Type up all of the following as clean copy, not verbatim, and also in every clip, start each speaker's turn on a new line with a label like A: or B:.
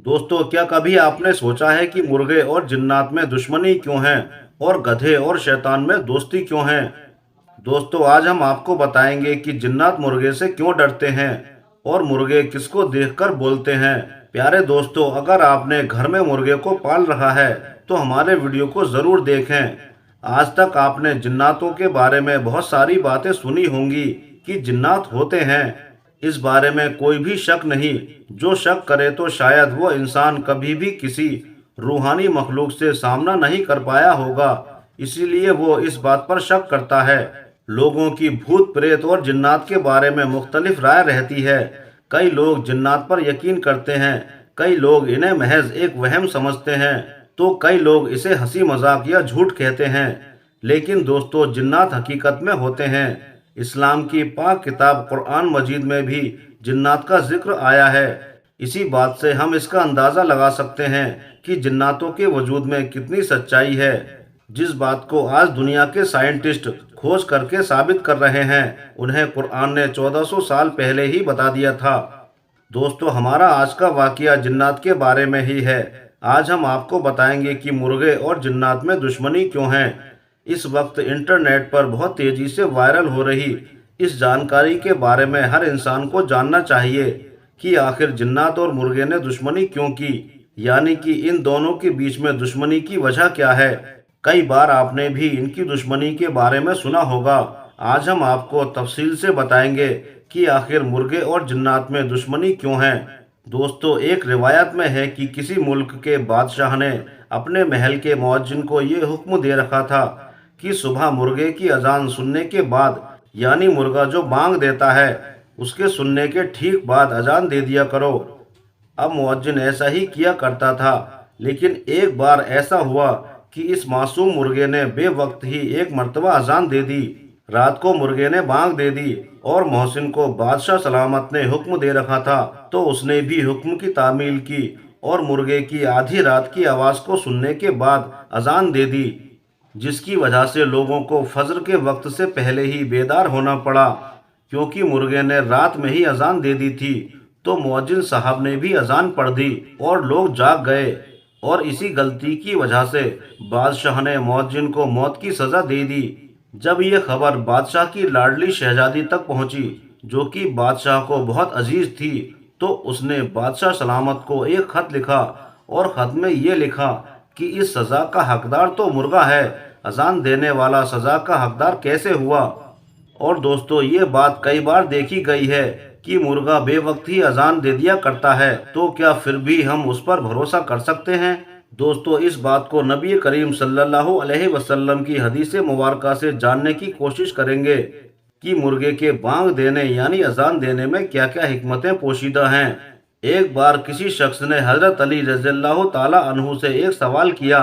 A: दोस्तों, क्या कभी आपने सोचा है कि मुर्गे और जिन्नात में दुश्मनी क्यों है और गधे और शैतान में दोस्ती क्यों है? दोस्तों, आज हम आपको बताएंगे कि जिन्नात मुर्गे से क्यों डरते हैं और मुर्गे किसको देखकर बोलते हैं। प्यारे दोस्तों, अगर आपने घर में मुर्गे को पाल रखा है तो हमारे वीडियो को जरूर देखें। आज तक आपने जिन्नातों के बारे में बहुत सारी बातें सुनी होंगी कि जिन्नात होते हैं। इस बारे में कोई भी शक नहीं। जो शक करे तो शायद वो इंसान कभी भी किसी रूहानी मखलूक से सामना नहीं कर पाया होगा, इसीलिए वो इस बात पर शक करता है। लोगों की भूत प्रेत और जिन्नात के बारे में मुख्तलिफ राय रहती है। कई लोग जिन्नात पर यकीन करते हैं, कई लोग इन्हें महज एक वहम समझते हैं, तो कई लोग इसे हंसी मजाक या झूठ कहते हैं। लेकिन दोस्तों, जिन्नात हकीकत में होते हैं। इस्लाम की पाक किताब कुरान मजीद में भी जिन्नात का जिक्र आया है। इसी बात से हम इसका अंदाज़ा लगा सकते हैं कि जिन्नातों के वजूद में कितनी सच्चाई है, जिस बात को आज दुनिया के साइंटिस्ट खोज करके साबित कर रहे हैं उन्हें कुरान ने 1400 साल पहले ही बता दिया था। दोस्तों, हमारा आज का वाकया जिन्नात के बारे में ही है। आज हम आपको बताएंगे कि मुर्गे और जिन्नात में दुश्मनी क्यों है। इस वक्त इंटरनेट पर बहुत तेजी से वायरल हो रही इस जानकारी के बारे में हर इंसान को जानना चाहिए कि आखिर जिन्नात और मुर्गे ने दुश्मनी क्यों की, यानी कि इन दोनों के बीच में दुश्मनी की वजह क्या है। कई बार आपने भी इनकी दुश्मनी के बारे में सुना होगा। आज हम आपको तफसील से बताएंगे कि आखिर मुर्गे और जिन्नात में दुश्मनी क्यों है। दोस्तों, एक रिवायत में है कि किसी मुल्क के बादशाह ने अपने महल के मुअज्जिन को ये हुक्म दे रखा था कि सुबह मुर्गे की अजान सुनने के बाद, यानी मुर्गा जो बांग देता है उसके सुनने के ठीक बाद अजान दे दिया करो। अब मुअज्जिन ऐसा ही किया करता था, लेकिन एक बार ऐसा हुआ कि इस मासूम मुर्गे ने बेवक्त ही एक मर्तबा अजान दे दी। रात को मुर्गे ने बांग दे दी और मोहसिन को बादशाह सलामत ने हुक्म दे रखा था, तो उसने भी हुक्म की तामील की और मुर्गे की आधी रात की आवाज़ को सुनने के बाद अजान दे दी, जिसकी वजह से लोगों को फजर के वक्त से पहले ही बेदार होना पड़ा। क्योंकि मुर्गे ने रात में ही अजान दे दी थी, तो मुअज्जिन साहब ने भी अजान पढ़ दी और लोग जाग गए, और इसी गलती की वजह से बादशाह ने मुअज्जिन को मौत की सज़ा दे दी। जब यह खबर बादशाह की लाडली शहजादी तक पहुंची, जो कि बादशाह को बहुत अजीज थी, तो उसने बादशाह सलामत को एक खत लिखा और खत में ये लिखा कि इस सज़ा का हकदार तो मुर्गा है, अजान देने वाला सज़ा का हकदार कैसे हुआ। और दोस्तों, ये बात कई बार देखी गई है कि मुर्गा बेवक्त ही अजान दे दिया करता है, तो क्या फिर भी हम उस पर भरोसा कर सकते हैं? दोस्तों, इस बात को नबी करीम सल्लल्लाहु अलैहि वसल्लम की हदीस मुबारका से जानने की कोशिश करेंगे कि मुर्गे के बांग देने यानी अजान देने में क्या क्या हिकमतें पोशीदा हैं। एक बार किसी शख्स ने हजरत अली रज़ियल्लाहु ताला अन्हु से एक सवाल किया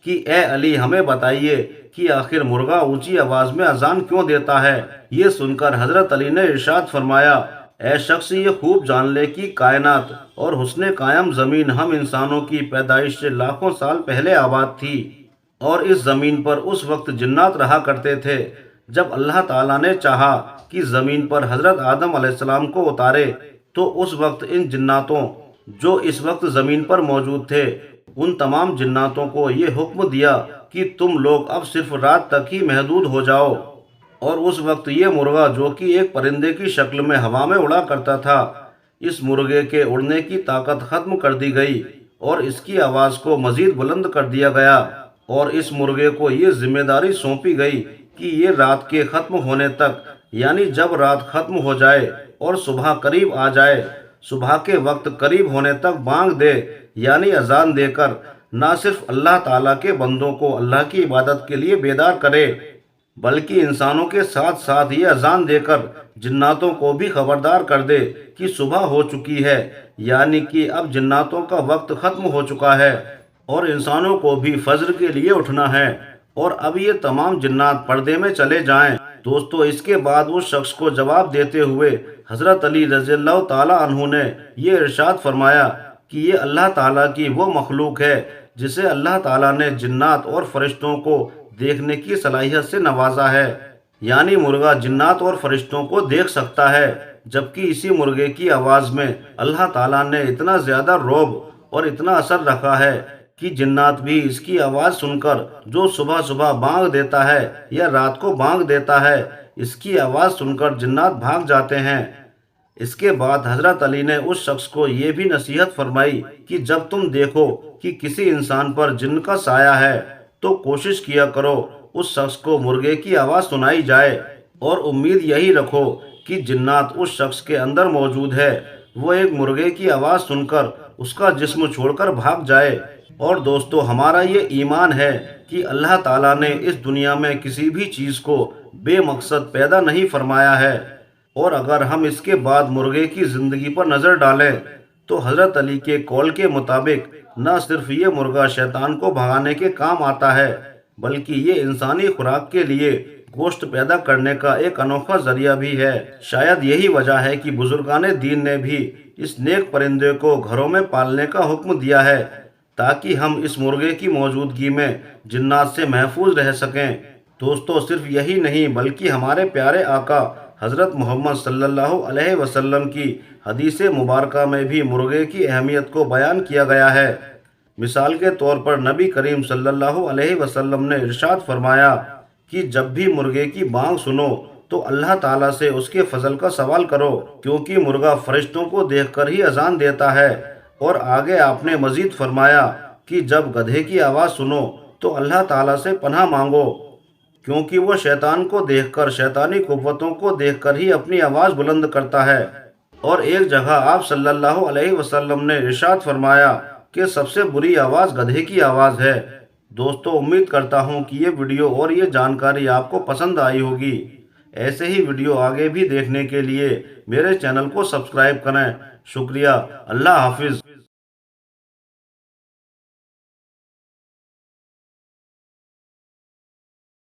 A: कि ए अली, हमें बताइए कि आखिर मुर्गा ऊंची आवाज में अजान क्यों देता है। ये सुनकर हजरत अली ने इरशाद फरमाया, ए शख्स, ये खूब जान ले कि कायनात और हुस्ने कायम ज़मीन हम इंसानों की पैदाइश से लाखों साल पहले आबाद थी, और इस ज़मीन पर उस वक्त जिन्नात रहा करते थे जब अल्लाह ताला ने चाहा कि ज़मीन पर हज़रत आदम अलैहिस्सलाम को उतारे। तो उस वक्त इन जिन्नातों जो इस वक्त ज़मीन पर मौजूद थे, उन तमाम जिन्नातों को ये हुक्म दिया कि तुम लोग अब सिर्फ रात तक ही महदूद हो जाओ। और उस वक्त ये मुर्गा, जो कि एक परिंदे की शक्ल में हवा में उड़ा करता था, इस मुर्गे के उड़ने की ताकत ख़त्म कर दी गई और इसकी आवाज़ को मज़ीद बुलंद कर दिया गया, और इस मुर्गे को ये जिम्मेदारी सौंपी गई कि ये रात के ख़त्म होने तक, यानी जब रात ख़त्म हो जाए और सुबह करीब आ जाए, सुबह के वक्त करीब होने तक बांग दे, यानी अजान देकर ना सिर्फ अल्लाह ताला के बंदों को अल्लाह की इबादत के लिए बेदार करे, बल्कि इंसानों के साथ साथ ये अजान देकर जिन्नातों को भी खबरदार कर दे कि सुबह हो चुकी है, यानी कि अब जिन्नातों का वक्त ख़त्म हो चुका है और इंसानों को भी फजर के लिए उठना है, और अब ये तमाम जिन्नात पर्दे में चले जाएं। दोस्तों, इसके बाद उस शख्स को जवाब देते हुए हज़रत अली रज़ियल्लाहु ताला अन्हु ने ये इरशाद फरमाया कि ये अल्लाह ताला की वो मखलूक है जिसे अल्लाह ताला ने जिन्नात और फरिश्तों को देखने की सलाहियत से नवाजा है। यानी मुर्गा जिन्नात और फरिश्तों को देख सकता है, जबकि इसी मुर्गे की आवाज़ में अल्लाह ताला ने इतना ज़्यादा रौब اور اتنا اثر رکھا ہے کہ جنات بھی اس کی آواز سن کر، جو صبح صبح بانگ دیتا ہے یا رات کو بانگ دیتا ہے، اس کی آواز سن کر جنات بھاگ جاتے ہیں۔ اس کے بعد حضرت علی نے اس شخص کو یہ بھی نصیحت فرمائی کہ جب تم دیکھو کہ کسی انسان پر جن کا سایہ ہے تو کوشش کیا کرو اس شخص کو مرغے کی آواز سنائی جائے، اور امید یہی رکھو کہ جنات اس شخص کے اندر موجود ہے، وہ ایک مرغے کی آواز سن کر اس کا جسم چھوڑ کر بھاگ جائے۔ اور دوستو، ہمارا یہ ایمان ہے کہ اللہ تعالیٰ نے اس دنیا میں کسی بھی چیز کو بے مقصد پیدا نہیں فرمایا ہے، اور اگر ہم اس کے بعد مرغے کی زندگی پر نظر ڈالیں تو حضرت علی کے قول کے مطابق نہ صرف یہ مرغا شیطان کو بھگانے کے کام آتا ہے، بلکہ یہ انسانی خوراک کے لیے گوشت پیدا کرنے کا ایک انوکھا ذریعہ بھی ہے۔ شاید یہی وجہ ہے کہ بزرگان دین نے بھی اس نیک پرندے کو گھروں میں پالنے کا حکم دیا ہے، تاکہ ہم اس مرغے کی موجودگی میں جنات سے محفوظ رہ سکیں۔ دوستو، صرف یہی نہیں بلکہ ہمارے پیارے آقا حضرت محمد صلی اللہ علیہ وسلم کی حدیث مبارکہ میں بھی مرغے کی اہمیت کو بیان کیا گیا ہے۔ مثال کے طور پر نبی کریم صلی اللہ علیہ وسلم نے ارشاد فرمایا کہ جب بھی مرغے کی بانگ سنو تو اللہ تعالیٰ سے اس کے فضل کا سوال کرو، کیونکہ مرغا فرشتوں کو دیکھ کر ہی اذان دیتا ہے۔ اور آگے آپ نے مزید فرمایا کہ جب گدھے کی آواز سنو تو اللہ تعالیٰ سے پناہ مانگو، کیونکہ وہ شیطان کو دیکھ کر، شیطانی قوتوں کو دیکھ کر ہی اپنی آواز بلند کرتا ہے۔ اور ایک جگہ آپ صلی اللہ علیہ وسلم نے ارشاد فرمایا کہ سب سے بری آواز گدھے کی آواز ہے۔ دوستو، امید کرتا ہوں کہ یہ ویڈیو اور یہ جانکاری آپ کو پسند آئی ہوگی۔ ایسے ہی ویڈیو آگے بھی دیکھنے کے لیے میرے چینل کو سبسکرائب کریں۔ شکریہ۔ اللہ حافظ۔